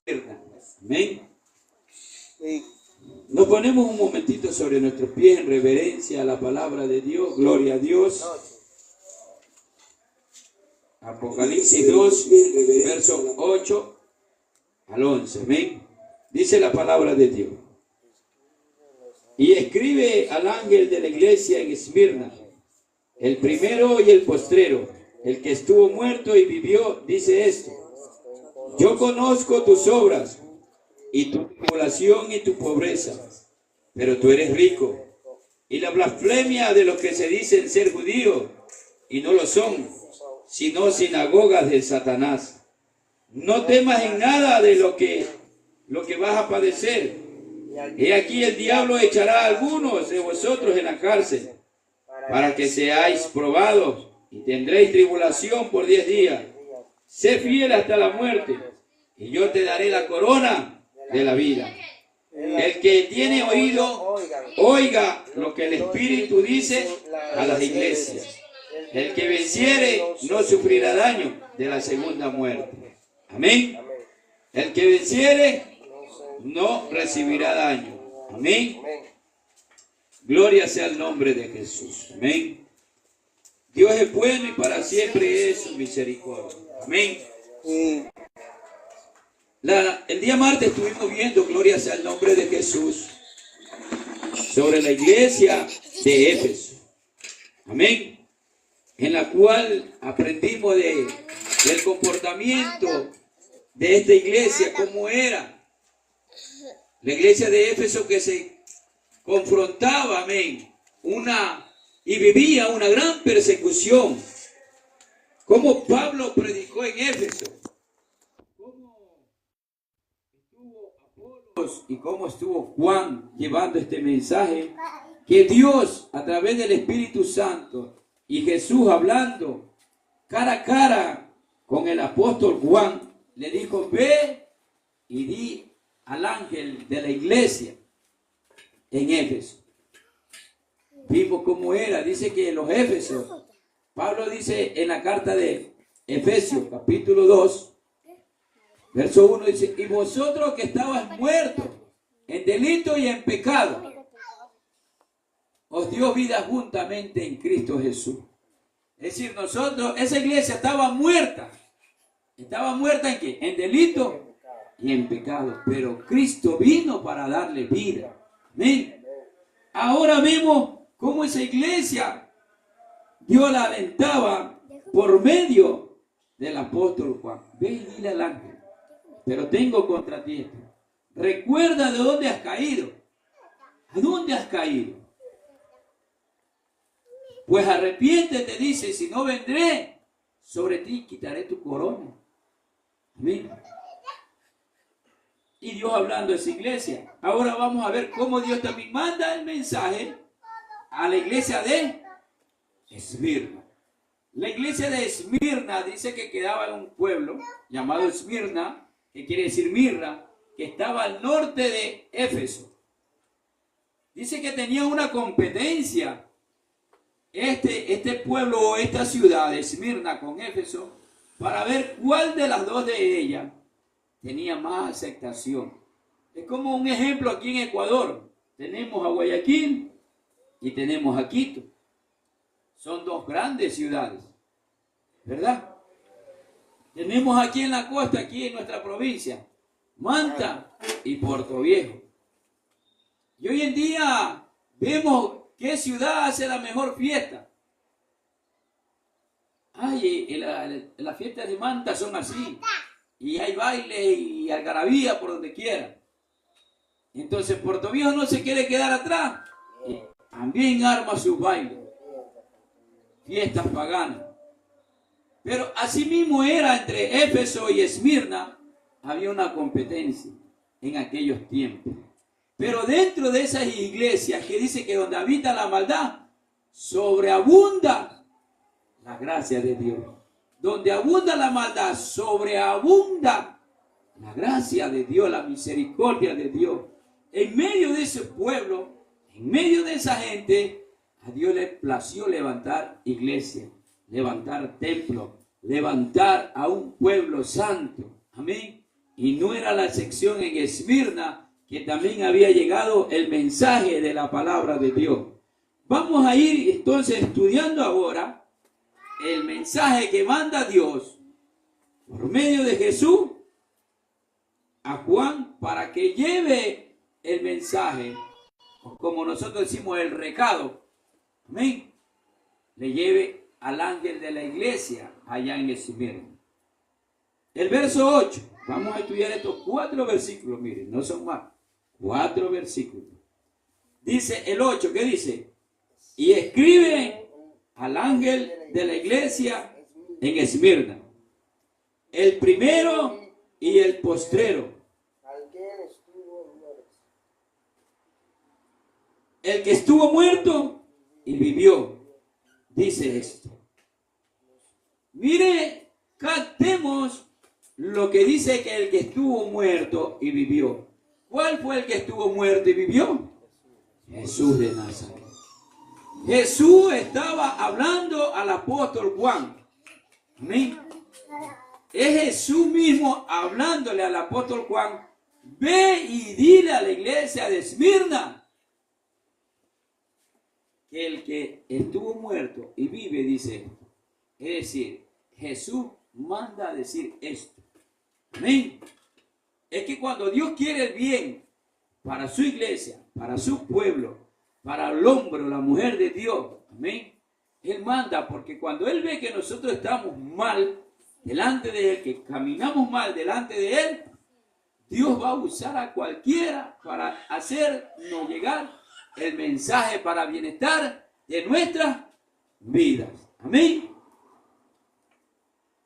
Amén. Nos ponemos un momentito sobre nuestros pies en reverencia a la palabra de Dios. Gloria a Dios. Apocalipsis 2, versos 8 al 11. Amén. Dice la palabra de Dios. Y escribe al ángel de la iglesia en Esmirna, el primero y el postrero, el que estuvo muerto y vivió, dice esto: yo conozco tus obras y tu tribulación y tu pobreza, pero tú eres rico, y la blasfemia de los que se dicen ser judíos y no lo son, sino sinagogas de Satanás. No temas en nada de lo que vas a padecer. He aquí el diablo echará a algunos de vosotros en la cárcel, para que seáis probados, y tendréis tribulación por 10 días. Sé fiel hasta la muerte, y yo te daré la corona de la vida. El que tiene oído, oiga lo que el Espíritu dice a las iglesias. El que venciere no sufrirá daño de la segunda muerte. Amén. El que venciere no recibirá daño. Amén. Gloria sea el nombre de Jesús. Amén. Dios es bueno y para siempre es su misericordia. Amén. El día martes estuvimos viendo, gloria sea el nombre de Jesús, sobre la iglesia de Éfeso. Amén. En la cual aprendimos del comportamiento de esta iglesia, cómo era. La iglesia de Éfeso que se confrontaba, amén, y vivía una gran persecución. Como Pablo predicó en Éfeso, cómo estuvo Apolos y cómo estuvo Juan llevando este mensaje, que Dios a través del Espíritu Santo y Jesús hablando cara a cara con el apóstol Juan, le dijo: ve y di al ángel de la iglesia en Éfeso. Vimos cómo era. Dice que los Éfesos, Pablo dice en la carta de Efesios capítulo 2 verso 1, dice: y vosotros que estabais muertos en delito y en pecado, os dio vida juntamente en Cristo Jesús. Es decir, nosotros, esa iglesia estaba muerta. ¿Estaba muerta en qué? En delito y en pecado. Pero Cristo vino para darle vida. Amén. Ahora vemos cómo esa iglesia Dios la alentaba por medio del apóstol Juan. Ve y dile al ángel: pero tengo contra ti esto. Recuerda de dónde has caído. ¿A dónde has caído? Pues arrepiéntete, dice, si no vendré sobre ti y quitaré tu corona. Amén. Y Dios hablando a esa iglesia. Ahora vamos a ver cómo Dios también manda el mensaje a la iglesia de Esmirna. La iglesia de Esmirna dice que quedaba en un pueblo llamado Esmirna, que quiere decir mirra, que estaba al norte de Éfeso. Dice que tenía una competencia este pueblo o esta ciudad de Esmirna con Éfeso, para ver cuál de las dos de ellas tenía más aceptación. Es como un ejemplo aquí en Ecuador. Tenemos a Guayaquil y tenemos a Quito. Son dos grandes ciudades, ¿verdad? Tenemos aquí en la costa, aquí en nuestra provincia, Manta y Puerto Viejo. Y hoy en día vemos qué ciudad hace la mejor fiesta. Ay, las fiestas de Manta son así. Y hay baile y algarabía por donde quiera. Entonces Puerto Viejo no se quiere quedar atrás. Y también arma sus bailes. Fiestas paganas. Pero así mismo era entre Éfeso y Esmirna. Había una competencia en aquellos tiempos. Pero dentro de esas iglesias que dice que donde habita la maldad, sobreabunda la gracia de Dios. Donde abunda la maldad, sobreabunda la gracia de Dios, la misericordia de Dios. En medio de ese pueblo, en medio de esa gente, a Dios le plació levantar iglesia, levantar templo, levantar a un pueblo santo. Amén. Y no era la sección en Esmirna que también había llegado el mensaje de la palabra de Dios. Vamos a ir entonces estudiando ahora el mensaje que manda Dios por medio de Jesús a Juan para que lleve el mensaje, como nosotros decimos, el recado. Amén. Le lleve al ángel de la iglesia allá en Esmirna. El verso 8. Vamos a estudiar estos 4 versículos. Miren, no son más. 4 versículos. Dice el 8, ¿qué dice? Y escribe al ángel de la iglesia en Esmirna, el primero y el postrero, el que estuvo muerto y vivió, dice esto. Mire, captemos lo que dice que el que estuvo muerto y vivió. ¿Cuál fue el que estuvo muerto y vivió? Jesús de Nazaret. Jesús estaba hablando al apóstol Juan. Amén. Es Jesús mismo hablándole al apóstol Juan. Ve y dile a la iglesia de Esmirna que el que estuvo muerto y vive dice esto. Es decir, Jesús manda a decir esto. Amén. Es que cuando Dios quiere el bien para su iglesia, para su pueblo, para el hombre o la mujer de Dios, amén, Él manda, porque cuando Él ve que nosotros estamos mal delante de Él, que caminamos mal delante de Él, Dios va a usar a cualquiera para hacernos llegar el mensaje para bienestar de nuestras vidas. Amén.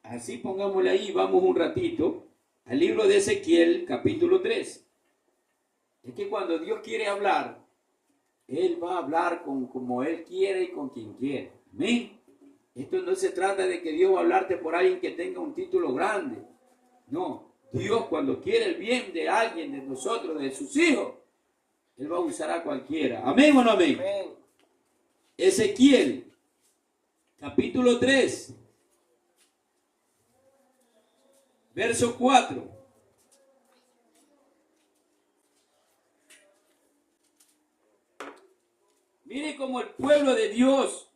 Así pongámosle ahí, vamos un ratito al libro de Ezequiel, capítulo 3. Es que cuando Dios quiere hablar, Él va a hablar como Él quiere y con quien quiere. Amén. Esto no se trata de que Dios va a hablarte por alguien que tenga un título grande. No, Dios cuando quiere el bien de alguien, de nosotros, de sus hijos, Él va a usar a cualquiera. Amén o no amén. Amén. Ezequiel, capítulo 3. Verso 4. Mire cómo el pueblo de Dios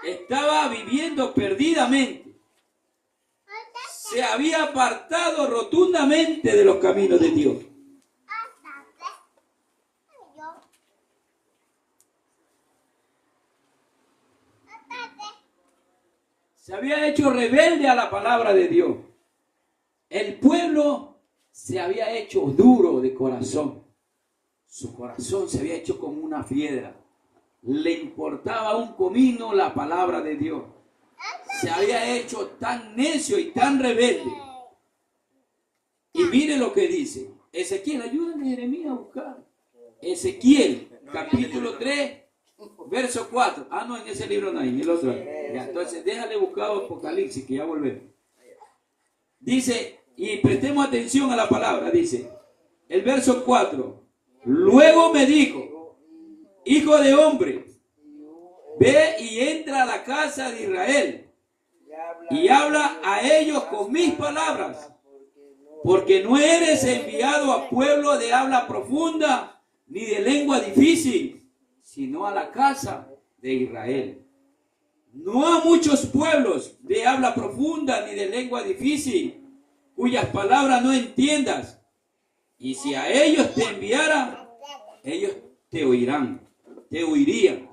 estaba viviendo perdidamente. Se había apartado rotundamente de los caminos de Dios. Se había hecho rebelde a la palabra de Dios. El pueblo se había hecho duro de corazón. Su corazón se había hecho como una piedra. Le importaba un comino la palabra de Dios. Se había hecho tan necio y tan rebelde. Y mire lo que dice. Ezequiel, ayúdame Jeremías a buscar. Ezequiel, capítulo 3. Verso 4. Ah, no, en ese libro no hay, en el otro. Ya, entonces déjale buscar Apocalipsis, que ya volvemos. Dice, y prestemos atención a la palabra, dice, el verso 4. Luego me dijo, hijo de hombre, ve y entra a la casa de Israel y habla a ellos con mis palabras, porque no eres enviado a pueblo de habla profunda ni de lengua difícil, sino a la casa de Israel. No a muchos pueblos de habla profunda ni de lengua difícil, cuyas palabras no entiendas. Y si a ellos te enviara, ellos te oirán, te oirían.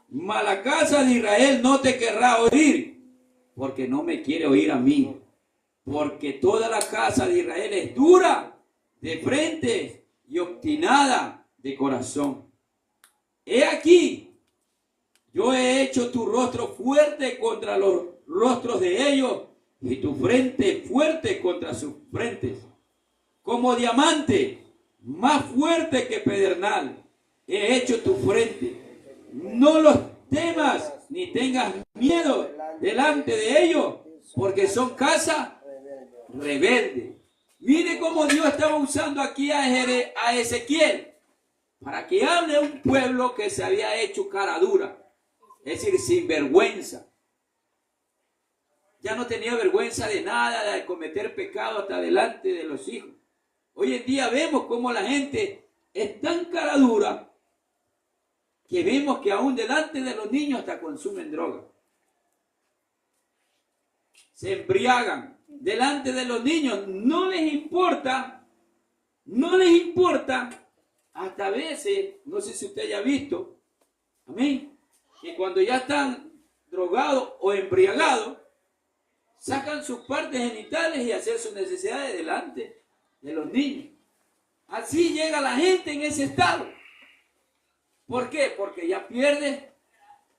Mas la casa de Israel no te querrá oír, porque no me quiere oír a mí. Porque toda la casa de Israel es dura de frente y obstinada de corazón. He aquí, yo he hecho tu rostro fuerte contra los rostros de ellos y tu frente fuerte contra sus frentes. Como diamante, más fuerte que pedernal, he hecho tu frente. No los temas ni tengas miedo delante de ellos, porque son casa rebelde. Mire cómo Dios estaba usando aquí a Ezequiel para que hable a un pueblo que se había hecho cara dura, es decir, sin vergüenza. ya no tenía vergüenza de nada, de cometer pecado hasta delante de los hijos. Hoy en día vemos cómo la gente es tan cara dura que vemos que aún delante de los niños hasta consumen droga. Se embriagan delante de los niños, no les importa, hasta a veces, no sé si usted haya visto, amén, que cuando ya están drogados o embriagados, sacan sus partes genitales y hacen sus necesidades delante de los niños. Así llega la gente en ese estado. ¿Por qué? Porque ya pierde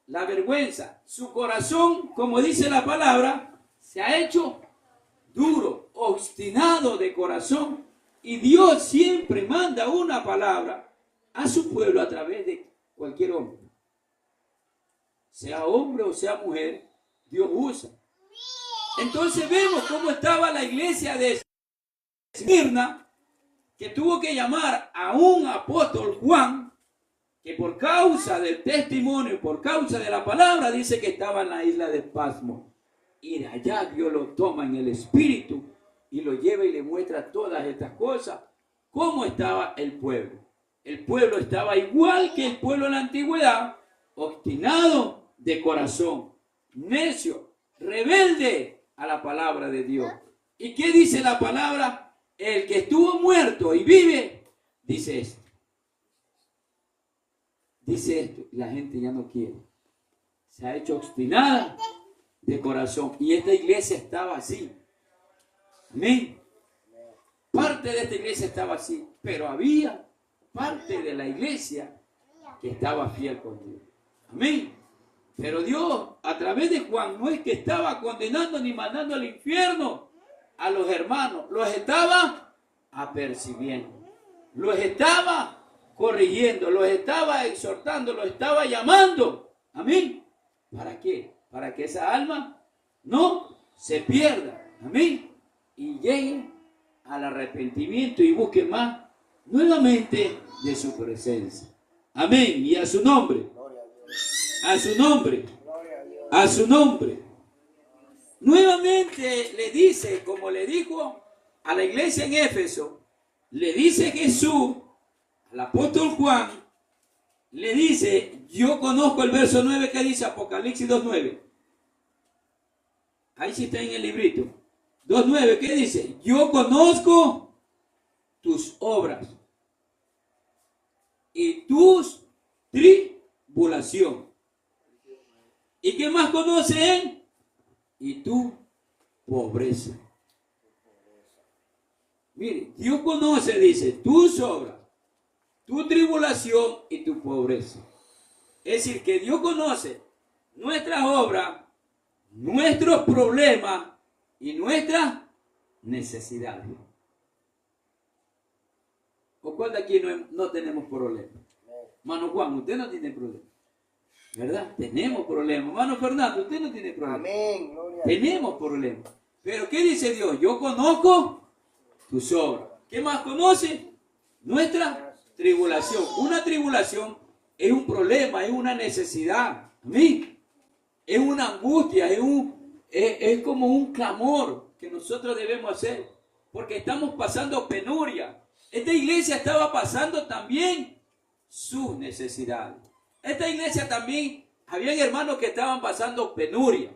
la vergüenza. Su corazón, como dice la palabra, se ha hecho duro, obstinado de corazón. Y Dios siempre manda una palabra a su pueblo a través de cualquier hombre. Sea hombre o sea mujer, Dios usa. Entonces vemos cómo estaba la iglesia de Esmirna, que tuvo que llamar a un apóstol Juan, que por causa del testimonio, por causa de la palabra, dice que estaba en la isla de Pasmo. Y de allá Dios lo toma en el espíritu y lo lleva y le muestra todas estas cosas. ¿Cómo estaba el pueblo? El pueblo estaba igual que el pueblo en la antigüedad, obstinado de corazón, necio, rebelde a la palabra de Dios. ¿Y qué dice la palabra? El que estuvo muerto y vive, dice esto. Dice esto, la gente ya no quiere. Se ha hecho obstinada de corazón. Y esta iglesia estaba así. Amén. Parte de esta iglesia estaba así. Pero había parte de la iglesia que estaba fiel con Dios. Amén. Pero Dios, a través de Juan, no es que estaba condenando ni mandando al infierno a los hermanos. Los estaba apercibiendo. Los estaba corrigiendo, los estaba exhortando, los estaba llamando. Amén. ¿Para qué? Para que esa alma no se pierda. Amén. Y llegue al arrepentimiento y busque más nuevamente de su presencia. Amén. Y a su nombre. A su nombre. A su nombre. Nuevamente le dice, como le dijo a la iglesia en Éfeso, le dice Jesús, al apóstol Juan, le dice, yo conozco el verso 9 que dice Apocalipsis 2:9. Ahí sí está en el librito. 2:9, ¿qué dice? Yo conozco tus obras y tus tribulación. ¿Y qué más conoce él? Y tu pobreza. Mire, Dios conoce, dice, tus obras, tu tribulación y tu pobreza. Es decir, que Dios conoce nuestras obras, nuestros problemas y nuestras necesidades. ¿O cuál de aquí no tenemos problemas? Mano Juan, usted no tiene problemas, ¿verdad? Tenemos problemas. Mano Fernando, usted no tiene problemas. Amén. Tenemos problemas. Pero ¿qué dice Dios? Yo conozco tus obras. ¿Qué más conoce? Nuestra tribulación. Una tribulación es un problema, es una necesidad. Amén. Es una angustia, es como un clamor que nosotros debemos hacer. Porque estamos pasando penuria. Esta iglesia estaba pasando también sus necesidades. Esta iglesia también, habían hermanos que estaban pasando penuria.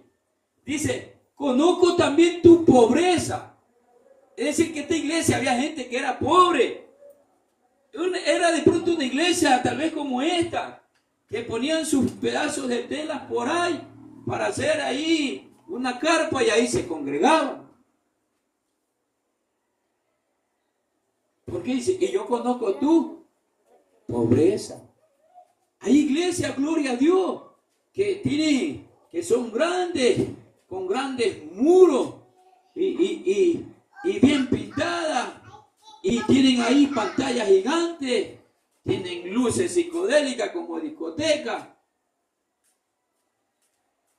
Dice, conozco también tu pobreza. Es decir, que esta iglesia había gente que era pobre. Era de pronto una iglesia tal vez como esta, que ponían sus pedazos de telas por ahí para hacer ahí una carpa y ahí se congregaban. Porque dice, y yo conozco tu pobreza. Hay iglesias, gloria a Dios, que son grandes, con grandes muros y bien pintadas, y tienen ahí pantallas gigantes, tienen luces psicodélicas como discotecas,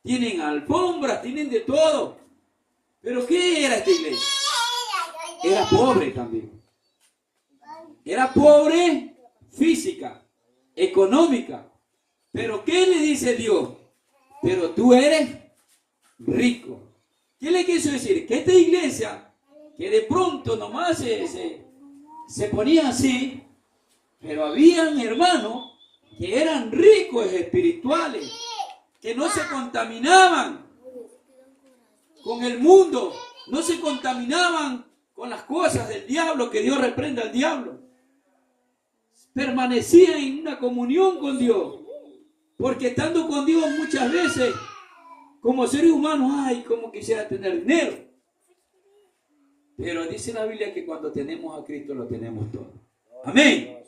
tienen alfombras, tienen de todo. Pero ¿qué era esta iglesia? Era pobre también. Era pobre física, económica. Pero ¿qué le dice Dios? Pero tú eres rico. ¿Qué le quiso decir? Que esta iglesia, que de pronto nomás se ponía así, pero habían hermanos que eran ricos espirituales, que no se contaminaban con el mundo, no se contaminaban con las cosas del diablo, que Dios reprenda al diablo. Permanecían en una comunión con Dios, porque estando con Dios muchas veces, como seres humanos, ay, como quisiera tener dinero. Pero dice la Biblia que cuando tenemos a Cristo lo tenemos todo. Amén.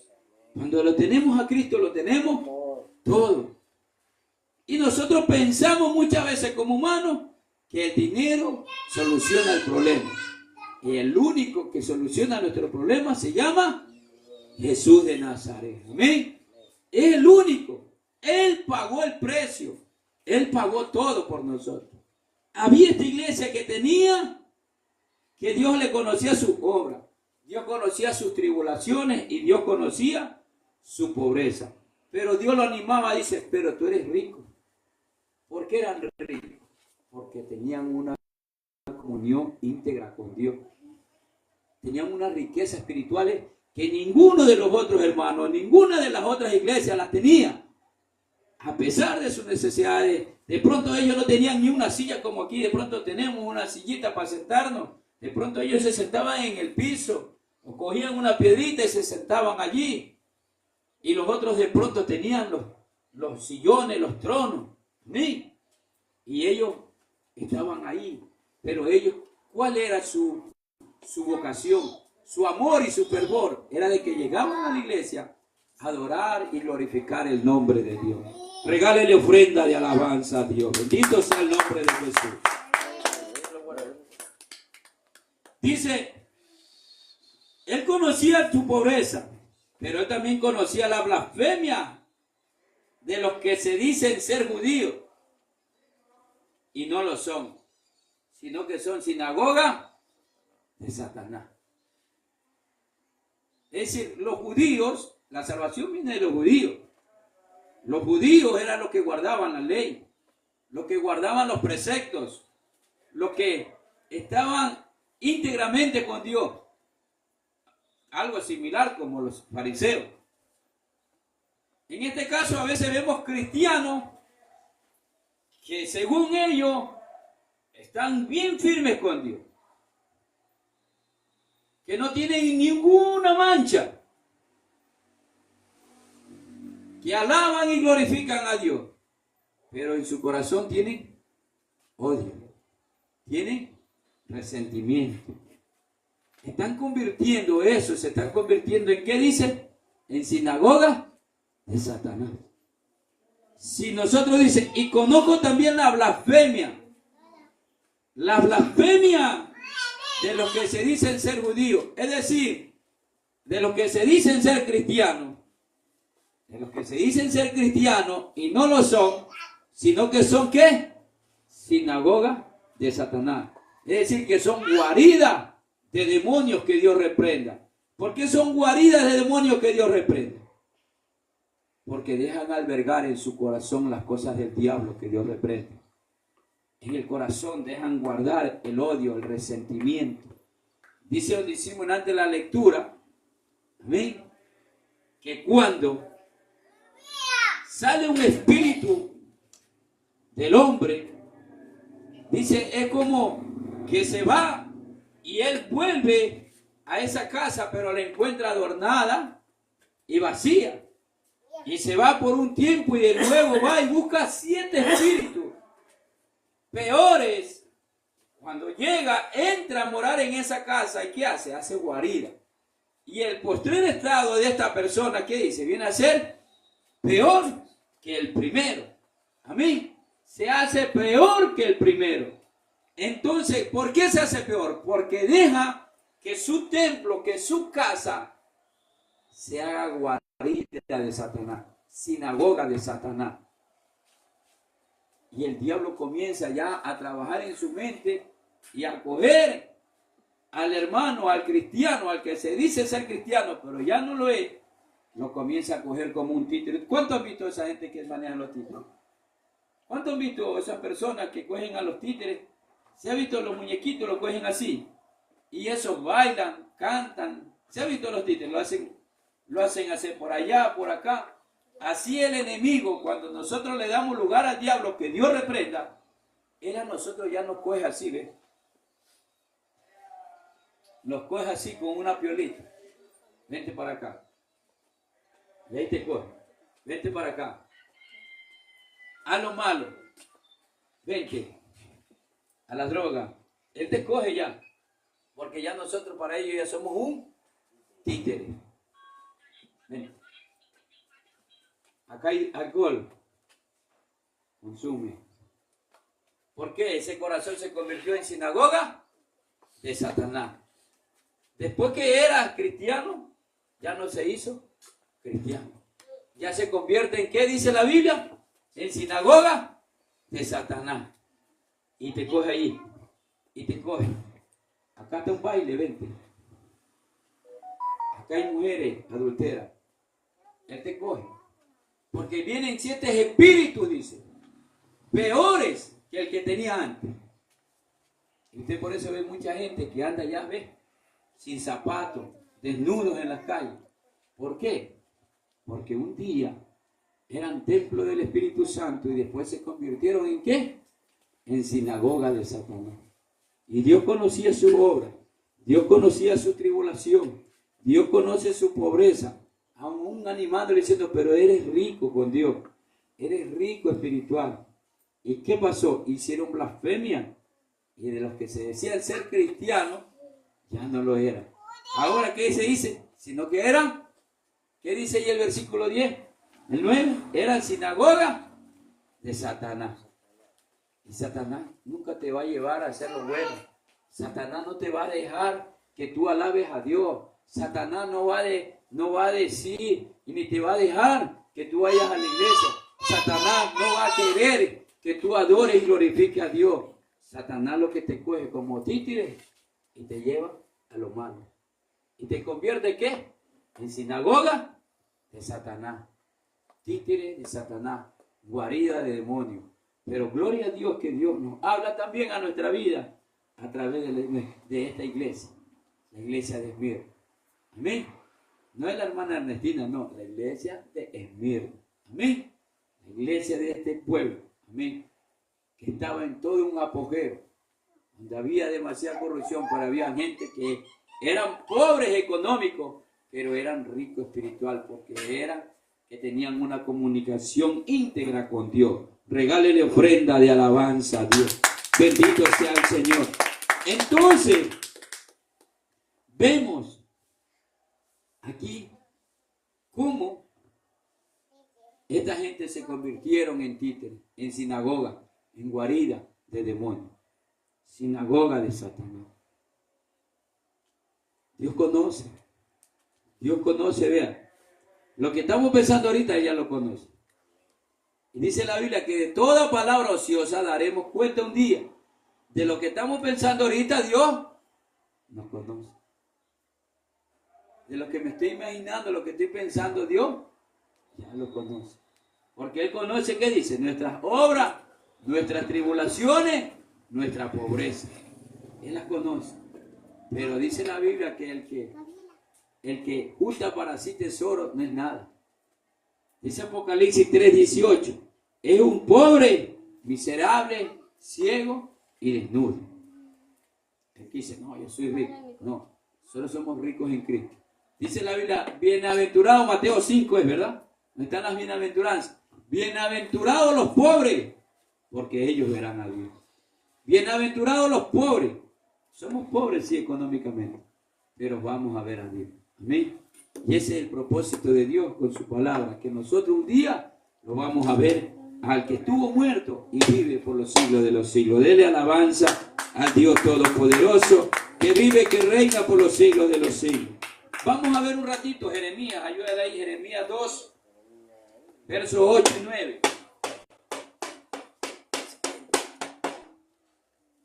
Cuando lo tenemos a Cristo lo tenemos todo. Y nosotros pensamos muchas veces como humanos que el dinero soluciona el problema. Y el único que soluciona nuestro problema se llama Jesús de Nazaret. Amén. Es el único. Él pagó el precio. Él pagó todo por nosotros. Había esta iglesia que tenía, que Dios le conocía su obra. Dios conocía sus tribulaciones y Dios conocía su pobreza. Pero Dios lo animaba, dice, pero tú eres rico. ¿Por qué eran ricos? Porque tenían una comunión íntegra con Dios. Tenían una riqueza espiritual que ninguno de los otros hermanos, ninguna de las otras iglesias las tenía. A pesar de sus necesidades, de pronto ellos no tenían ni una silla como aquí, de pronto tenemos una sillita para sentarnos. De pronto ellos se sentaban en el piso, o cogían una piedrita y se sentaban allí. Y los otros de pronto tenían los sillones, los tronos. ¿Sí? Y ellos estaban ahí. Pero ellos, ¿cuál era su vocación? Su amor y su fervor era de que llegaban a la iglesia a adorar y glorificar el nombre de Dios. Regálele ofrenda de alabanza a Dios. Bendito sea el nombre de Jesús. Dice, él conocía tu pobreza, pero él también conocía la blasfemia de los que se dicen ser judíos y no lo son, sino que son sinagoga de Satanás. Es decir, los judíos, la salvación viene de los judíos. Los judíos eran los que guardaban la ley, los que guardaban los preceptos, los que estaban íntegramente con Dios. Algo similar como los fariseos. En este caso a veces vemos cristianos que según ellos están bien firmes con Dios, que no tienen ninguna mancha, que alaban y glorifican a Dios, pero en su corazón tienen odio, tienen resentimiento. Están convirtiendo eso, se están convirtiendo en, ¿qué dice? En sinagoga de Satanás. Si nosotros dice, y conozco también la blasfemia de los que se dicen ser judíos, es decir, de los que se dicen ser cristianos, de los que se dicen ser cristianos y no lo son, sino que son, ¿qué? Sinagoga de Satanás. Es decir, que son guaridas de demonios que Dios reprenda. ¿Por qué son guaridas de demonios que Dios reprenda? Porque dejan albergar en su corazón las cosas del diablo que Dios reprende. En el corazón dejan guardar el odio, el resentimiento. Dice donde hicimos antes la lectura, ¿amén? Que cuando sale un espíritu del hombre, dice, es como que se va y él vuelve a esa casa, pero la encuentra adornada y vacía. Y se va por un tiempo y de nuevo va y busca 7 espíritus peores. Cuando llega, entra a morar en esa casa y ¿qué hace? Hace guarida. Y el postrer estado de esta persona, ¿qué dice? Viene a ser peor que el primero. Amén. Se hace peor que el primero. Entonces, ¿por qué se hace peor? Porque deja que su templo, que su casa se haga guarida de Satanás, sinagoga de Satanás. Y el diablo comienza ya a trabajar en su mente y a coger al hermano, al cristiano, al que se dice ser cristiano, pero ya no lo es, lo comienza a coger como un títere. ¿Cuántos han visto a esa gente que maneja los títeres? ¿Cuántos han visto a esas personas que cogen a los títeres ¿Se ha visto los muñequitos? Lo cogen así. Y esos bailan, cantan. ¿Se ha visto los títeres? Lo hacen hacer por allá, por acá. Así el enemigo, cuando nosotros le damos lugar al diablo, que Dios reprenda, él a nosotros ya nos coge así, ¿ves? Nos coge así con una piolita. Vente para acá. Y ahí te coge. Vente para acá. A lo malo. Vente. A la droga. Él te coge ya. Porque ya nosotros para ellos ya somos un títere. Ven. Acá hay alcohol. Consume. ¿Por qué? Ese corazón se convirtió en sinagoga de Satanás. Después que era cristiano, ya no se hizo cristiano. Ya se convierte en, ¿qué dice la Biblia? En sinagoga de Satanás. Y te coge ahí. Y te coge. Acá está un baile, vente. Acá hay mujeres adulteras. Él te coge. Porque vienen 7 espíritus, dice. Peores que el que tenía antes. Y usted por eso ve mucha gente que anda ya, ve, sin zapatos, desnudos en las calles. ¿Por qué? Porque un día eran templo del Espíritu Santo y después se convirtieron en ¿qué? En sinagoga de Satanás. Y Dios conocía su obra, Dios conocía su tribulación, Dios conoce su pobreza, aún animándole diciendo, pero eres rico con Dios, eres rico espiritual. ¿Y qué pasó? Hicieron blasfemia, y de los que se decían ser cristianos, ya no lo eran. Ahora, ¿qué se dice? Sino que eran, ¿qué dice ahí el versículo 10? El 9, eran sinagoga de Satanás. Y Satanás nunca te va a llevar a hacer lo bueno. Satanás no te va a dejar que tú alabes a Dios. Satanás no va a decir y ni te va a dejar que tú vayas a la iglesia. Satanás no va a querer que tú adores y glorifiques a Dios. Satanás lo que te coge como títere y te lleva a lo malo. ¿Y te convierte ¿qué? En sinagoga de Satanás. Títere de Satanás. Guarida de demonios. Pero gloria a Dios que Dios nos habla también a nuestra vida a través de esta iglesia. La iglesia de Esmirna. Amén. No es la hermana Ernestina, no. La iglesia de Esmirna. Amén. La iglesia de este pueblo. Amén. Que estaba en todo un apogeo. Donde había demasiada corrupción, pero había gente que eran pobres económicos, pero eran ricos espiritual, porque que tenían una comunicación íntegra con Dios. Regálele ofrenda de alabanza a Dios. Bendito sea el Señor. Entonces, vemos aquí cómo esta gente se convirtieron en títeres, en sinagoga, en guarida de demonios, sinagoga de Satanás. Dios conoce, vean. Lo que estamos pensando ahorita, ella lo conoce. Y dice la Biblia que de toda palabra ociosa daremos cuenta un día. De lo que estamos pensando ahorita, Dios nos conoce. De lo que me estoy imaginando, lo que estoy pensando, Dios ya lo conoce. Porque Él conoce, ¿qué dice? Nuestras obras, nuestras tribulaciones, nuestra pobreza. Él las conoce. Pero dice la Biblia que el que junta para sí tesoro no es nada. Dice Apocalipsis 3:18. Es un pobre, miserable, ciego y desnudo. Él dice, no, yo soy rico. No, solo somos ricos en Cristo. Dice la Biblia, bienaventurado, Mateo 5 es verdad. ¿Dónde están las bienaventuranzas? Bienaventurados los pobres, porque ellos verán a Dios. Bienaventurados los pobres. Somos pobres, sí, económicamente, pero vamos a ver a Dios. Amén. Y ese es el propósito de Dios con su palabra, que nosotros un día lo vamos a ver al que estuvo muerto y vive por los siglos de los siglos. Dele alabanza al Dios Todopoderoso, que vive, que reina por los siglos de los siglos. Vamos a ver un ratito Jeremías, ayúdale ahí, Jeremías 2, versos 8 y 9.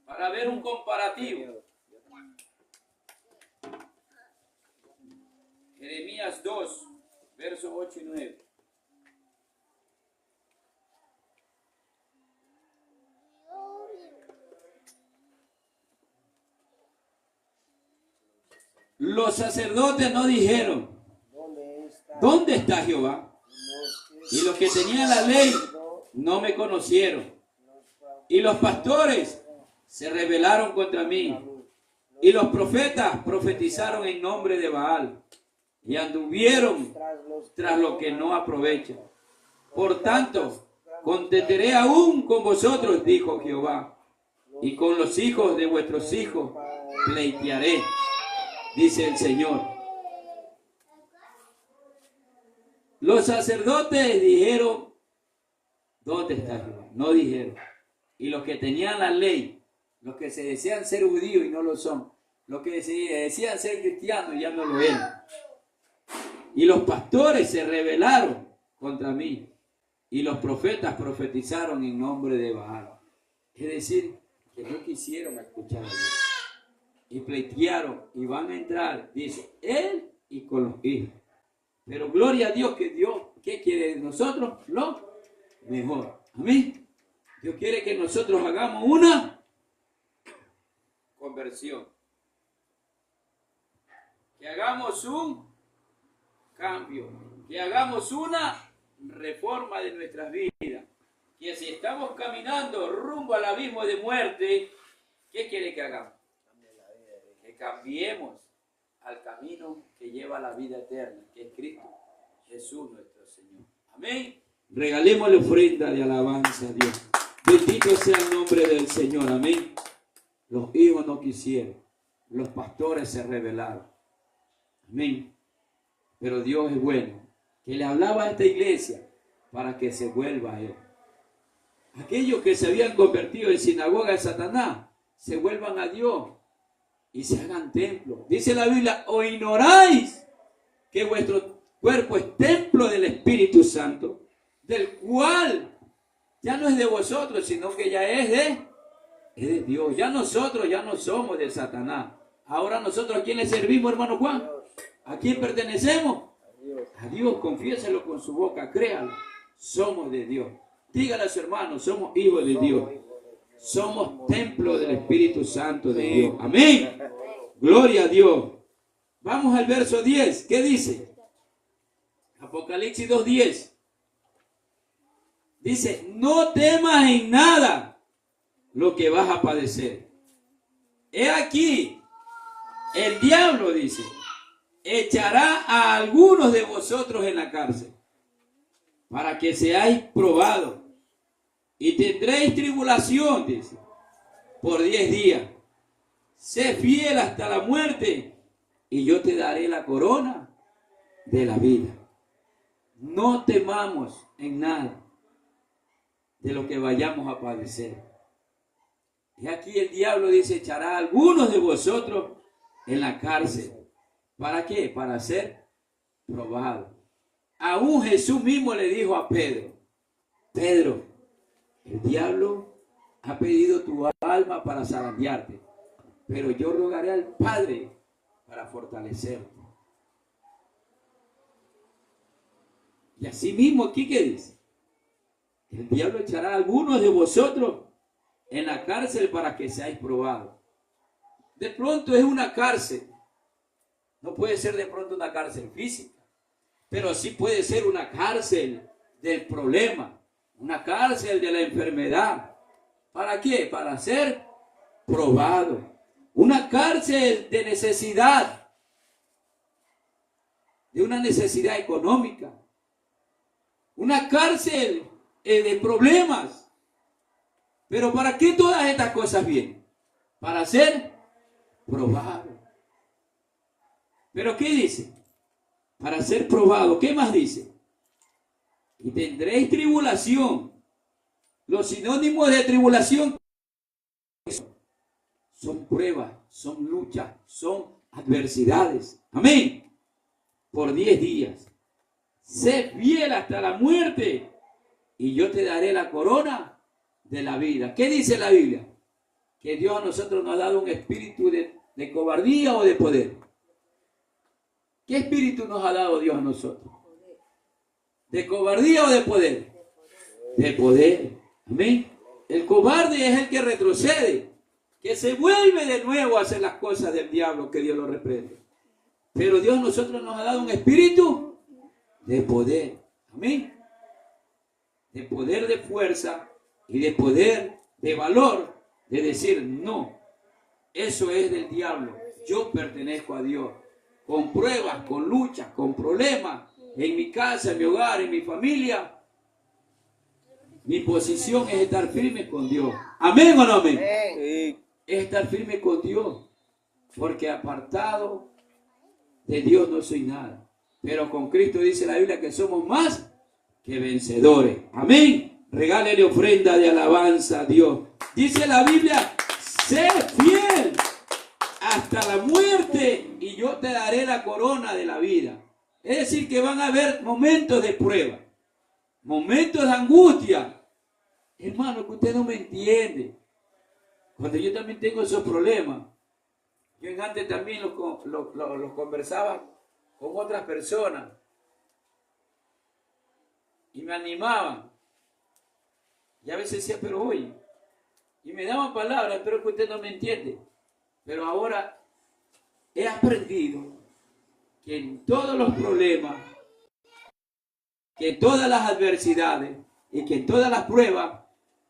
Para ver un comparativo. Jeremías 2, versos 8 y 9. Los sacerdotes no dijeron, ¿dónde está Jehová? Y los que tenían la ley no me conocieron. Y los pastores se rebelaron contra mí. Y los profetas profetizaron en nombre de Baal. Y anduvieron tras lo que no aprovecha. Por tanto, contenderé aún con vosotros, dijo Jehová. Y con los hijos de vuestros hijos pleitearé, dice el Señor. Los sacerdotes dijeron, ¿dónde está Jehová? No dijeron. Y los que tenían la ley, los que se decían ser judíos y no lo son, los que se decían ser cristianos y ya no lo eran. Y los pastores se rebelaron contra mí. Y los profetas profetizaron en nombre de Baal. Es decir, que no quisieron escuchar a Dios. Y pleitearon y van a entrar, dice, él y con los hijos. Pero gloria a Dios que Dios, ¿qué quiere de nosotros? Lo mejor. Amén. Dios quiere que nosotros hagamos una conversión. Que hagamos un cambio. Que hagamos una reforma de nuestras vidas. Que si estamos caminando rumbo al abismo de muerte, ¿qué quiere que hagamos? Que cambiemos al camino que lleva a la vida eterna, que es Cristo Jesús nuestro Señor. Amén. Regalémosle ofrenda de alabanza a Dios. Bendito sea el nombre del Señor. Amén. Los hijos no quisieron. Los pastores se rebelaron. Amén. Pero Dios es bueno. Que le hablaba a esta iglesia para que se vuelva a Él. Aquellos que se habían convertido en sinagoga de Satanás, se vuelvan a Dios y se hagan templo. Dice la Biblia, ¿o ignoráis que vuestro cuerpo es templo del Espíritu Santo, del cual ya no es de vosotros, sino que ya es de Dios? Ya nosotros ya no somos de Satanás. Ahora nosotros, ¿a quién le servimos, hermano Juan? ¿A quién pertenecemos? A Dios. Confiéselo con su boca, créalo. Somos de Dios. Dígale a su hermano, somos hijos de Dios. Somos templo del Espíritu Santo de Dios. Amén. Gloria a Dios. Vamos al verso 10. ¿Qué dice? Apocalipsis 2:10. Dice, no temas en nada lo que vas a padecer. He aquí, el diablo, dice, echará a algunos de vosotros en la cárcel, para que seáis probados, y tendréis tribulación, dice, por 10 días. Sé fiel hasta la muerte, y yo te daré la corona de la vida. No temamos en nada de lo que vayamos a padecer. Y aquí el diablo dice, echará a algunos de vosotros en la cárcel. ¿Para qué? Para ser probados. Aún Jesús mismo le dijo a Pedro, Pedro, el diablo ha pedido tu alma para zarandearte, pero yo rogaré al Padre para fortalecerte. Y así mismo aquí, ¿qué dice? El diablo echará a algunos de vosotros en la cárcel para que seáis probados. De pronto es una cárcel. No puede ser de pronto una cárcel física, pero sí puede ser una cárcel del problema, una cárcel de la enfermedad. ¿Para qué? Para ser probado. Una cárcel de necesidad, de una necesidad económica. Una cárcel de problemas. Pero ¿para qué todas estas cosas vienen? Para ser probado. ¿Pero qué dice? Para ser probado. ¿Qué más dice? Y tendréis tribulación. Los sinónimos de tribulación son pruebas, son luchas, son adversidades. Amén. Por 10 días. Sé fiel hasta la muerte y yo te daré la corona de la vida. ¿Qué dice la Biblia? Que Dios a nosotros nos ha dado un espíritu de cobardía o de poder. ¿Qué espíritu nos ha dado Dios a nosotros? ¿De cobardía o de poder? De poder. Amén. El cobarde es el que retrocede, que se vuelve de nuevo a hacer las cosas del diablo, que Dios lo reprende. Pero Dios a nosotros nos ha dado un espíritu de poder. Amén. De poder, de fuerza y de poder, de valor, de decir no. Eso es del diablo. Yo pertenezco a Dios. Con pruebas, con luchas, con problemas, en mi casa, en mi hogar, en mi familia, mi posición es estar firme con Dios. ¿Amén o no amén? Sí. Es estar firme con Dios. Porque apartado de Dios no soy nada. Pero con Cristo dice la Biblia que somos más que vencedores. Amén. Regálele ofrenda de alabanza a Dios. Dice la Biblia, sé fiel hasta la muerte y yo te daré la corona de la vida. Es decir, que van a haber momentos de prueba, momentos de angustia. Hermano, que usted no me entiende. Cuando yo también tengo esos problemas, yo antes también los conversaba con otras personas y me animaban. Y a veces decía, pero oye, y me daban palabras, espero que usted no me entiende. Pero ahora he aprendido que en todos los problemas, que en todas las adversidades y que en todas las pruebas,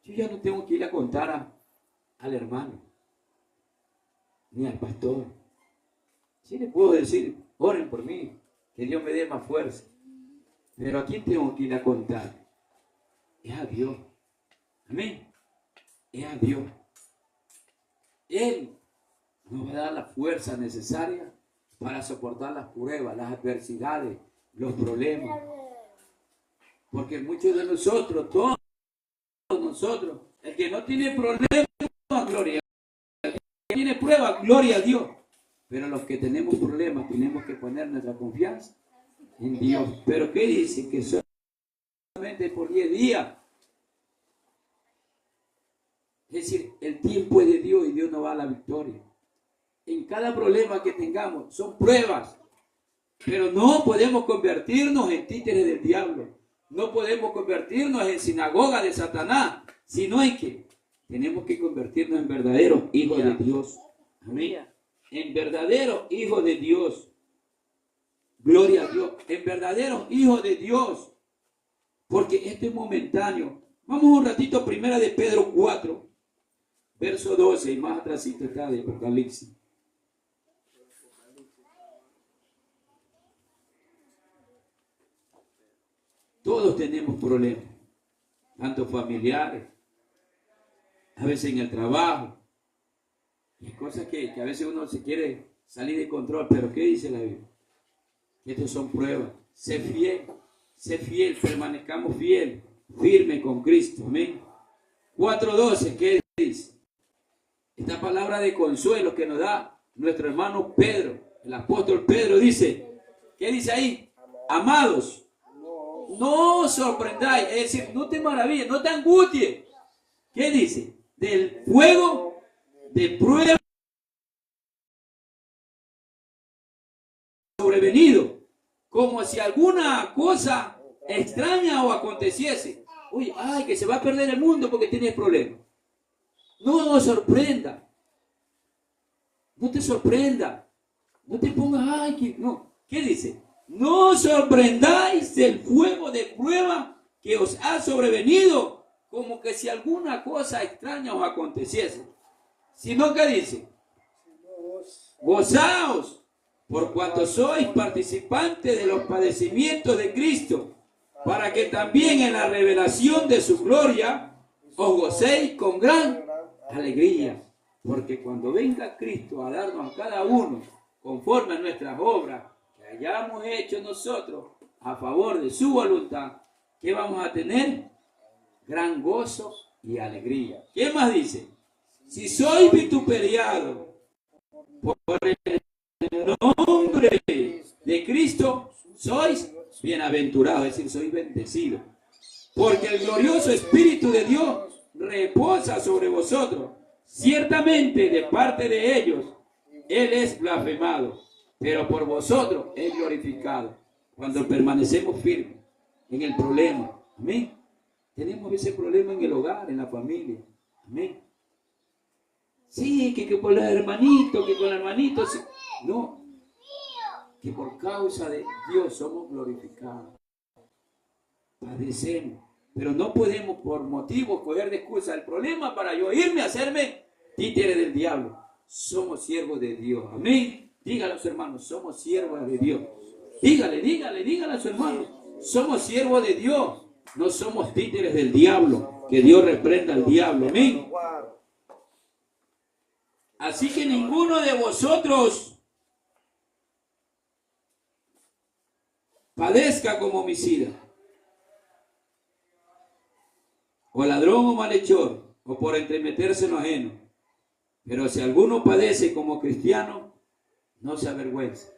yo ya no tengo que ir a contar al hermano ni al pastor. Sí le puedo decir, oren por mí, que Dios me dé más fuerza. Pero ¿a quién tengo que ir a contar? Es a Dios. Amén. Es a Dios. Él nos va a dar la fuerza necesaria para soportar las pruebas, las adversidades, los problemas. Porque muchos de nosotros, todos nosotros, el que no tiene problemas, gloria. El que tiene pruebas, gloria a Dios. Pero los que tenemos problemas, tenemos que poner nuestra confianza en Dios. Pero ¿qué dice? Que solamente por 10 días. Es decir, el tiempo es de Dios y Dios nos va a la victoria. En cada problema que tengamos, son pruebas. Pero no podemos convertirnos en títeres del diablo. No podemos convertirnos en sinagoga de Satanás. Sino en que tenemos que convertirnos en verdaderos hijos de Dios. Amén. En verdaderos hijos de Dios. Gloria a Dios. En verdaderos hijos de Dios. Porque esto es momentáneo. Vamos un ratito a primera de Pedro 4. Verso 12, y más atrásito está de Apocalipsis. Todos tenemos problemas, tanto familiares, a veces en el trabajo. Hay cosas que a veces uno se quiere salir de control, pero ¿qué dice la Biblia? Que estas son pruebas. Sé fiel, permanezcamos fiel, firme con Cristo. Amén. 4:12, ¿qué dice? Esta palabra de consuelo que nos da nuestro hermano Pedro, el apóstol Pedro dice, ¿qué dice ahí? Amados, no os sorprendáis, es decir, no te maravilles, no te angusties. ¿Qué dice? Del fuego de prueba sobrevenido, como si alguna cosa extraña o aconteciese. Oye, ay, que se va a perder el mundo porque tienes problemas. No os sorprenda. No te sorprenda. No te pongas, ay, que no. ¿Qué dice? No os sorprendáis del fuego de prueba que os ha sobrevenido, como que si alguna cosa extraña os aconteciese. Sino que dice, gozaos por cuanto sois participantes de los padecimientos de Cristo, para que también en la revelación de su gloria os gocéis con gran alegría, porque cuando venga Cristo a darnos a cada uno conforme a nuestras obras que hayamos hecho nosotros a favor de su voluntad, ¿qué vamos a tener? Gran gozo y alegría. ¿Qué más dice? Si sois vituperiados por el nombre de Cristo, sois bienaventurados, es decir, sois bendecidos, porque el glorioso Espíritu de Dios reposa sobre vosotros. Ciertamente de parte de ellos Él es blasfemado, pero por vosotros es glorificado cuando permanecemos firmes en el problema. Amén. Tenemos ese problema en el hogar, en la familia. Amén. Sí, que con los hermanitos, que con el hermanito. Sí. No. que por causa de Dios somos glorificados. Padecemos, pero no podemos por motivos coger de excusa el problema para yo irme a hacerme títere del diablo. Somos siervos de Dios. Amén. Dígale a sus hermanos, somos siervos de Dios. Dígale a su hermano, somos siervos de Dios. No somos títeres del diablo. Que Dios reprenda al diablo. Amén. Así que ninguno de vosotros padezca como homicida, o ladrón o malhechor, o por entremeterse en lo ajeno. Pero si alguno padece como cristiano, no se avergüence,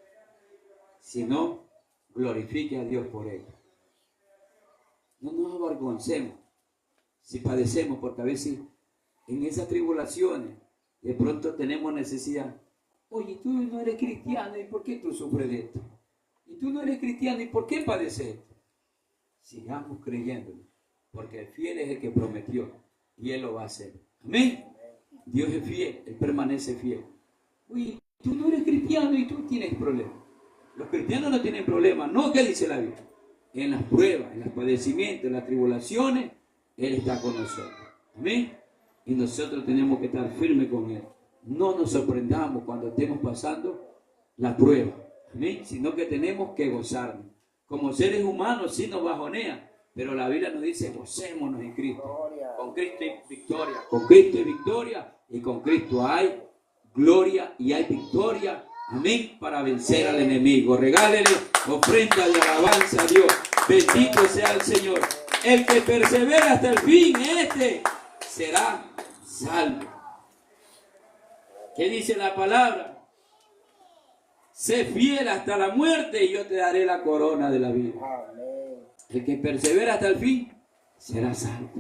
sino glorifique a Dios por ello. No nos avergoncemos si padecemos, porque a veces en esas tribulaciones de pronto tenemos necesidad. Oye, tú no eres cristiano, ¿y por qué tú sufres de esto? Y tú no eres cristiano, ¿y por qué padeces esto? Sigamos creyéndolo, porque el fiel es el que prometió y Él lo va a hacer. Amén. Dios es fiel, Él permanece fiel. Oye, tú no eres cristiano y tú tienes problemas. Los cristianos no tienen problemas, ¿no? ¿Qué dice la Biblia? En las pruebas, en los padecimientos, en las tribulaciones, Él está con nosotros. Amén. Y nosotros tenemos que estar firmes con Él. No nos sorprendamos cuando estemos pasando la prueba. Amén. Sino que tenemos que gozarnos. Como seres humanos sí nos bajonea, pero la Biblia nos dice, gocémonos en Cristo. Con Cristo hay victoria. Con Cristo hay victoria y con Cristo hay gloria y hay victoria. Amén. Para vencer al enemigo. Regálele ofrenda de alabanza a Dios. Bendito sea el Señor. El que persevera hasta el fin, este será salvo. ¿Qué dice la palabra? Sé fiel hasta la muerte y yo te daré la corona de la vida. El que persevera hasta el fin será salvo.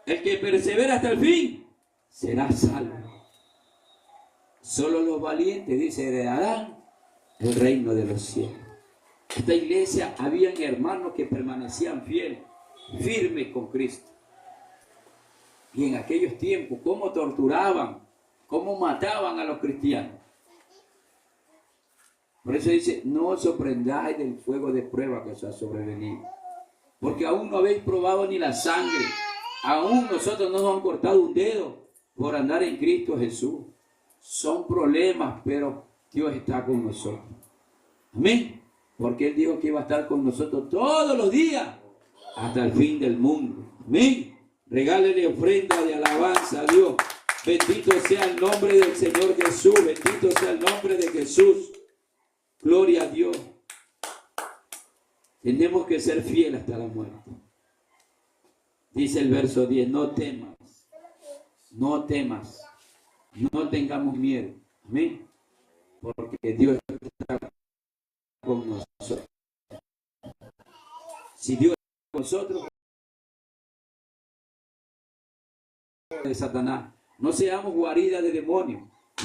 El que persevera hasta el fin será salvo. Solo los valientes, dice, heredarán el reino de los cielos. Esta iglesia habían hermanos que permanecían fieles, firmes con Cristo. Y en aquellos tiempos, cómo torturaban, cómo mataban a los cristianos. Por eso dice, no os sorprendáis del fuego de prueba que os ha sobrevenido. Porque aún no habéis probado ni la sangre. Aún nosotros no nos han cortado un dedo por andar en Cristo Jesús. Son problemas, pero Dios está con nosotros. Amén. Porque Él dijo que iba a estar con nosotros todos los días hasta el fin del mundo. Amén. Regálele ofrenda de alabanza a Dios. Bendito sea el nombre del Señor Jesús. Bendito sea el nombre de Jesús. Gloria a Dios. Tenemos que ser fieles hasta la muerte. Dice el verso 10, no temas, no temas, no tengamos miedo. Amén. Porque Dios está con nosotros. Si Dios está con nosotros, de Satanás, no seamos guaridas de demonios,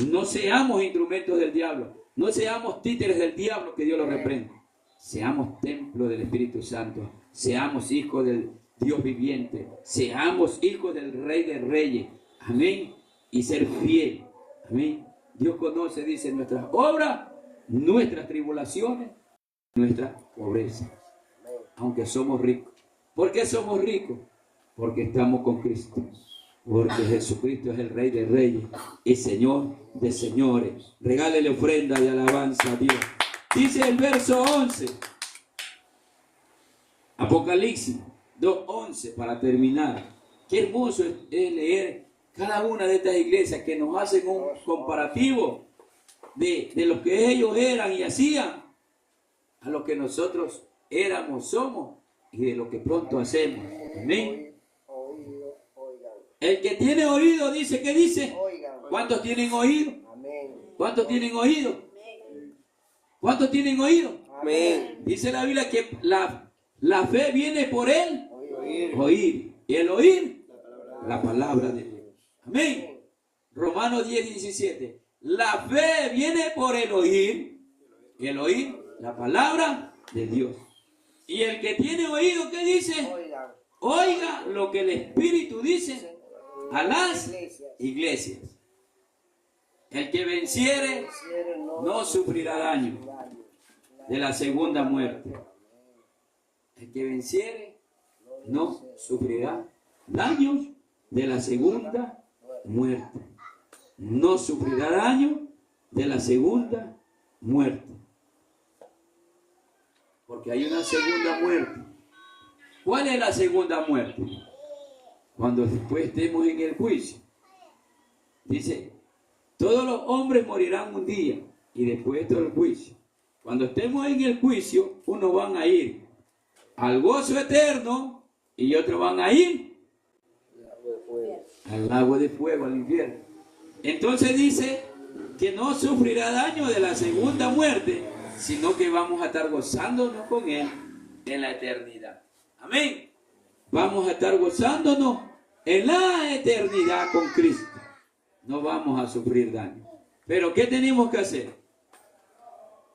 no seamos instrumentos del diablo, no seamos títeres del diablo, que Dios lo reprenda. Seamos templo del Espíritu Santo, seamos hijos del Dios viviente, seamos hijos del Rey de Reyes. Amén. Y ser fiel. Amén. Dios conoce, dice, nuestras obras, nuestras tribulaciones, nuestra pobreza. Aunque somos ricos. ¿Por qué somos ricos? Porque estamos con Cristo. Porque Jesucristo es el Rey de Reyes y Señor de Señores. Regálele ofrenda y alabanza a Dios. Dice el verso 11. Apocalipsis 2:11, para terminar. Qué hermoso es leer cada una de estas iglesias que nos hacen un comparativo de lo que ellos eran y hacían a lo que nosotros éramos, somos y de lo que pronto hacemos. Amén. El que tiene oído dice, ¿qué dice? ¿Cuántos tienen oído? ¿Cuántos tienen oído? ¿Cuántos tienen oído? Amén. Dice la Biblia que la fe viene por el oír. Y el oír, la palabra de Dios. Amén. Romanos 10:17. La fe viene por el oír. Y el oír, la palabra de Dios. Y el que tiene oído, ¿qué dice? Oiga lo que el Espíritu dice a las iglesias. El que venciere no sufrirá daño. de la segunda muerte. El que venciere no sufrirá daños de la segunda muerte. No sufrirá daño de la segunda muerte. Porque hay una segunda muerte. ¿Cuál es la segunda muerte? Cuando después estemos en el juicio. Dice, todos los hombres morirán un día y después todo el juicio. Cuando estemos en el juicio, unos van a ir al gozo eterno y otros van a ir al lago de fuego, al infierno. Entonces dice que no sufrirá daño de la segunda muerte, sino que vamos a estar gozándonos con Él en la eternidad. Amén. Vamos a estar gozándonos en la eternidad con Cristo. No vamos a sufrir daño. Pero ¿qué tenemos que hacer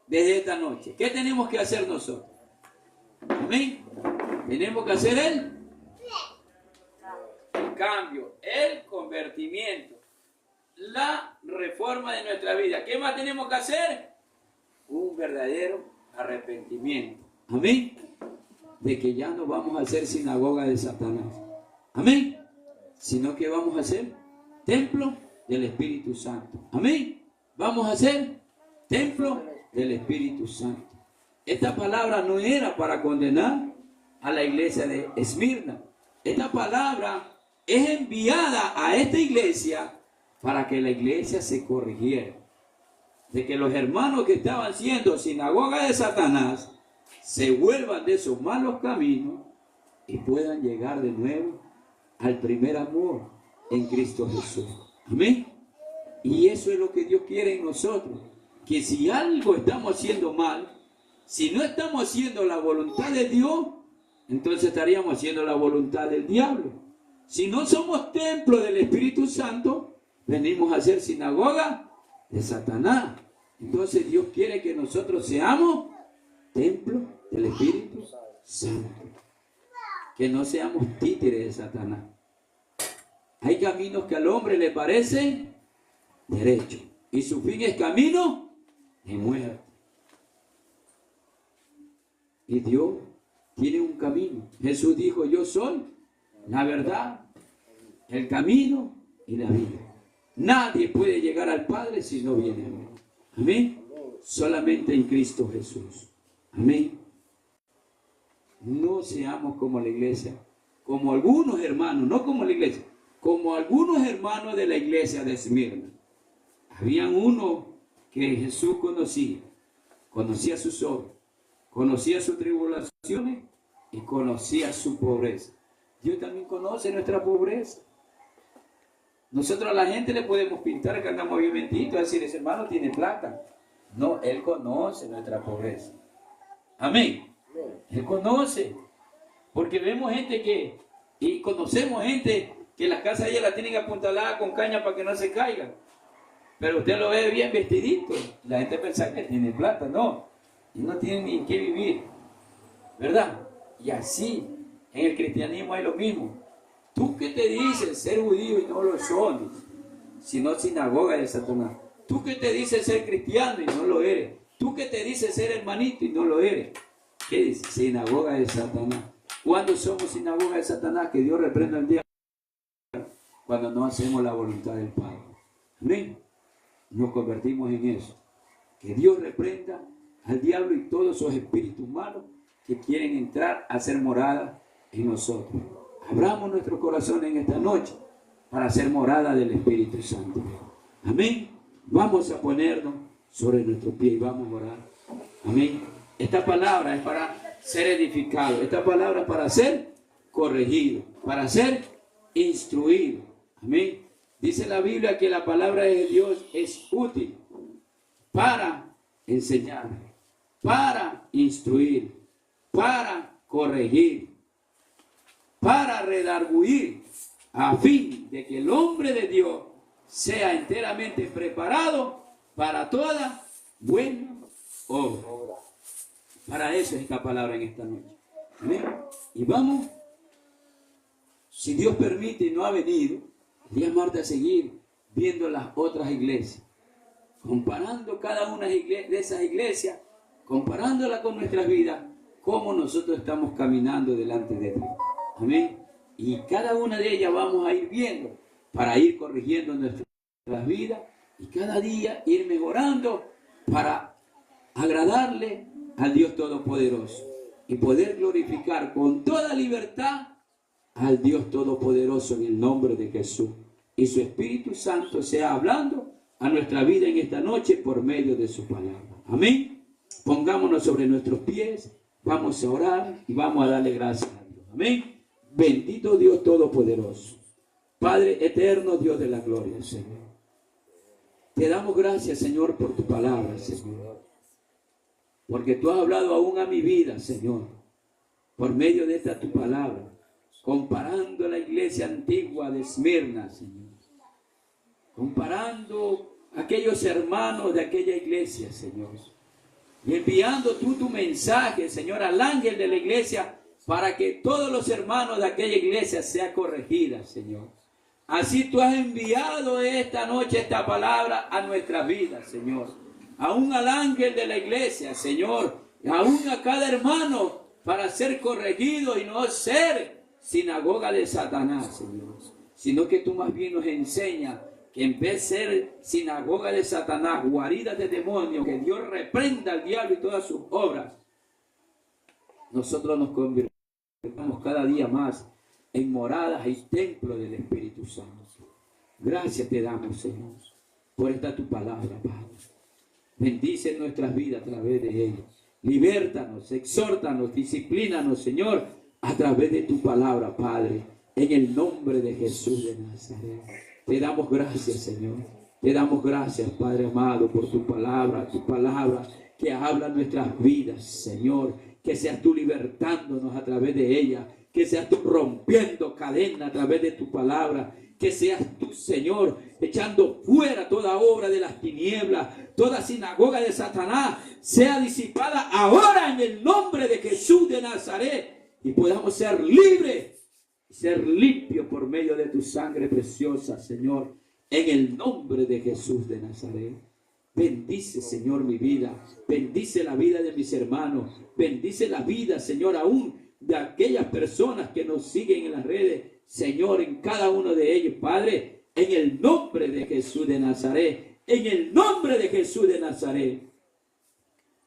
desde esta noche? ¿Qué tenemos que hacer nosotros? Amén. Tenemos que hacer el cambio, el convertimiento, la reforma de nuestra vida. ¿Qué más tenemos que hacer? Un verdadero arrepentimiento. Amén. De que ya no vamos a ser sinagoga de Satanás. Amén. Sino que vamos a ser templo del Espíritu Santo. Amén. Vamos a ser templo del Espíritu Santo. Esta palabra no era para condenar a la iglesia de Esmirna. Esta palabra es enviada a esta iglesia para que la iglesia se corrigiera. De que los hermanos que estaban siendo sinagoga de Satanás se vuelvan de esos malos caminos y puedan llegar de nuevo al primer amor en Cristo Jesús. Amén. Y eso es lo que Dios quiere en nosotros. Que si algo estamos haciendo mal, si no estamos haciendo la voluntad de Dios, entonces estaríamos haciendo la voluntad del diablo. Si no somos templo del Espíritu Santo, venimos a ser sinagoga de Satanás. Entonces Dios quiere que nosotros seamos templo del Espíritu Santo. Que no seamos títeres de Satanás. Hay caminos que al hombre le parecen derechos y su fin es camino de muerte. Y Dios tiene un camino. Jesús dijo, yo soy la verdad, el camino y la vida. Nadie puede llegar al Padre si no viene a mí. Amén. Solamente en Cristo Jesús. Amén. No seamos como la iglesia, como algunos hermanos, no como la iglesia, como algunos hermanos de la iglesia de Esmirna. Habían uno que Jesús conocía sus obras, conocía sus tribulaciones y conocía su pobreza. Dios también conoce nuestra pobreza. Nosotros a la gente le podemos pintar que andamos bien bendito, decir, ese hermano tiene plata. No, Él conoce nuestra pobreza. Amén. Él conoce. Porque vemos gente y conocemos gente que las casas ya la tienen apuntaladas con caña para que no se caigan. Pero usted lo ve bien vestidito. La gente piensa que tiene plata. No, y no tiene ni en qué vivir. ¿Verdad? Y así, en el cristianismo hay lo mismo. Tú que te dices ser judío y no lo son, sino sinagoga de Satanás. Tú que te dices ser cristiano y no lo eres. Tú que te dices ser hermanito y no lo eres. ¿Qué dices? Sinagoga de Satanás. ¿Cuándo somos sinagoga de Satanás? Que Dios reprenda el diablo. Cuando no hacemos la voluntad del Padre. Amén. Nos convertimos en eso. Que Dios reprenda al diablo y todos esos espíritus malos que quieren entrar a hacer morada en nosotros. Abramos nuestro corazón en esta noche para hacer morada del Espíritu Santo. Amén. Vamos a ponernos sobre nuestro pie y vamos a orar. Amén. Esta palabra es para ser edificado. Esta palabra es para ser corregido, para ser instruido. Amén. Dice la Biblia que la palabra de Dios es útil para enseñar, para instruir, para corregir, para redarguir, a fin de que el hombre de Dios sea enteramente preparado para toda buena obra. Para eso es esta palabra en esta noche. ¿Amén? Y vamos, si Dios permite y no ha venido, el día martes a seguir viendo las otras iglesias, comparando cada una de esas iglesias comparándola con nuestras vidas, cómo nosotros estamos caminando delante de Dios. Amén. Y cada una de ellas vamos a ir viendo para ir corrigiendo nuestras vidas y cada día ir mejorando para agradarle al Dios Todopoderoso y poder glorificar con toda libertad al Dios Todopoderoso en el nombre de Jesús. Y su Espíritu Santo sea hablando a nuestra vida en esta noche por medio de su palabra. Amén. Pongámonos sobre nuestros pies, vamos a orar y vamos a darle gracias a Dios. Amén. Bendito Dios Todopoderoso, Padre eterno, Dios de la gloria, Señor. Te damos gracias, Señor, por tu palabra, Señor. Porque tú has hablado aún a mi vida, Señor, por medio de esta tu palabra, comparando la iglesia antigua de Esmirna, Señor. Comparando a aquellos hermanos de aquella iglesia, Señor. Y enviando tú tu mensaje, Señor, al ángel de la iglesia, para que todos los hermanos de aquella iglesia sean corregidas, Señor. Así tú has enviado esta noche esta palabra a nuestras vidas, Señor. Aún al ángel de la iglesia, Señor. Aún a cada hermano para ser corregido y no ser sinagoga de Satanás, Señor. Sino que tú más bien nos enseñas que en vez de ser sinagoga de Satanás, guarida de demonios, que Dios reprenda al diablo y todas sus obras, nosotros nos convertimos cada día más en moradas y templos del Espíritu Santo. Gracias te damos, Señor, por esta tu palabra, Padre. Bendice nuestras vidas a través de ella. Libértanos, exhórtanos, disciplínanos, Señor, a través de tu palabra, Padre, en el nombre de Jesús de Nazaret. Te damos gracias, Señor. Te damos gracias, Padre amado, por tu palabra que habla nuestras vidas, Señor. Que seas tú libertándonos a través de ella. Que seas tú rompiendo cadenas a través de tu palabra. Que seas tú, Señor, echando fuera toda obra de las tinieblas, toda sinagoga de Satanás, sea disipada ahora en el nombre de Jesús de Nazaret. Y podamos ser libres, ser limpios por medio de tu sangre preciosa, Señor, en el nombre de Jesús de Nazaret. Bendice, Señor, mi vida. Bendice la vida de mis hermanos. Bendice la vida, Señor, aún de aquellas personas que nos siguen en las redes. Señor, en cada uno de ellos, Padre, en el nombre de Jesús de Nazaret. En el nombre de Jesús de Nazaret.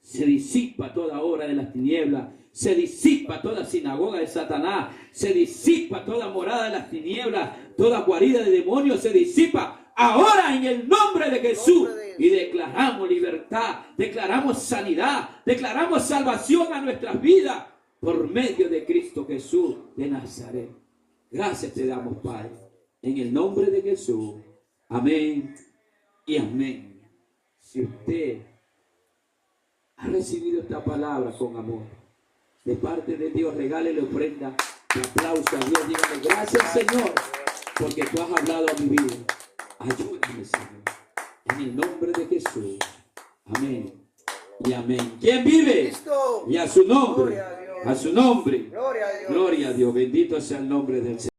Se disipa toda obra de las tinieblas. Se disipa toda sinagoga de Satanás. Se disipa toda morada de las tinieblas. Toda guarida de demonios se disipa ahora en el nombre de Jesús. Y declaramos libertad, declaramos sanidad, declaramos salvación a nuestras vidas por medio de Cristo Jesús de Nazaret. Gracias te damos, Padre, en el nombre de Jesús. Amén y amén. Si usted ha recibido esta palabra con amor, de parte de Dios, regálele ofrenda y aplauso a Dios. Dígale, gracias, Señor, porque tú has hablado a mi vida. Ayúdame, Señor, en el nombre de Jesús. Amén y amén. ¿Quién vive? Cristo. Y a su nombre. A su nombre. Gloria a Dios. Gloria a Dios. Bendito sea el nombre del Señor.